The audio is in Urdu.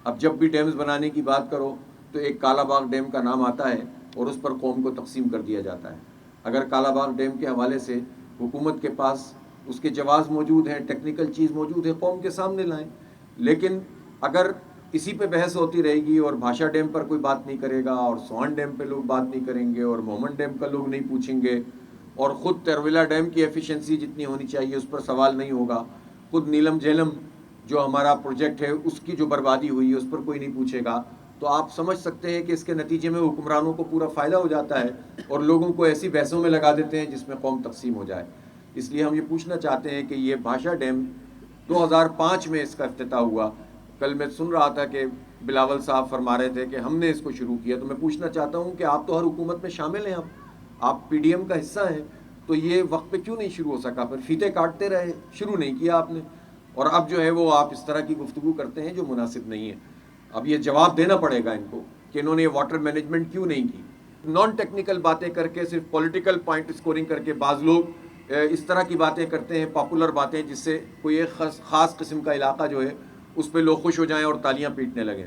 اب جب بھی ڈیمز بنانے کی بات کرو تو ایک کالا باغ ڈیم کا نام آتا ہے اور اس پر قوم کو تقسیم کر دیا جاتا ہے۔ اگر کالا باغ ڈیم کے حوالے سے حکومت کے پاس اس کے جواز موجود ہیں، ٹیکنیکل چیز موجود ہے، قوم کے سامنے لائیں۔ لیکن اگر اسی پہ بحث ہوتی رہے گی اور بھاشا ڈیم پر کوئی بات نہیں کرے گا، اور سوان ڈیم پہ لوگ بات نہیں کریں گے، اور مومن ڈیم کا لوگ نہیں پوچھیں گے، اور خود ترویلا ڈیم کی ایفیشنسی جتنی ہونی چاہیے اس پر سوال نہیں ہوگا، خود نیلم جھیلم جو ہمارا پروجیکٹ ہے اس کی جو بربادی ہوئی ہے اس پر کوئی نہیں پوچھے گا، تو آپ سمجھ سکتے ہیں کہ اس کے نتیجے میں حکمرانوں کو پورا فائدہ ہو جاتا ہے اور لوگوں کو ایسی بحثوں میں لگا دیتے ہیں جس میں قوم تقسیم ہو جائے۔ اس لیے ہم یہ پوچھنا چاہتے ہیں کہ یہ بھاشا ڈیم 2005 میں اس کا افتتاح ہوا۔ کل میں سن رہا تھا کہ بلاول صاحب فرما رہے تھے کہ ہم نے اس کو شروع کیا، تو میں پوچھنا چاہتا ہوں کہ آپ تو ہر حکومت میں شامل ہیں، آپ پی ڈی ایم کا حصہ ہیں، تو یہ وقت پہ کیوں نہیں شروع ہو سکا؟ پھر فیتے کاٹتے رہے، شروع نہیں کیا آپ نے، اور اب جو ہے وہ آپ اس طرح کی گفتگو کرتے ہیں جو مناسب نہیں ہے۔ اب یہ جواب دینا پڑے گا ان کو کہ انہوں نے یہ واٹر مینجمنٹ کیوں نہیں کی۔ نان ٹیکنیکل باتیں کر کے، صرف پولیٹیکل پوائنٹ اسکورنگ کر کے بعض لوگ اس طرح کی باتیں کرتے ہیں، پاپولر باتیں، جس سے کوئی ایک خاص قسم کا علاقہ جو ہے اس پہ لوگ خوش ہو جائیں اور تالیاں پیٹنے لگیں۔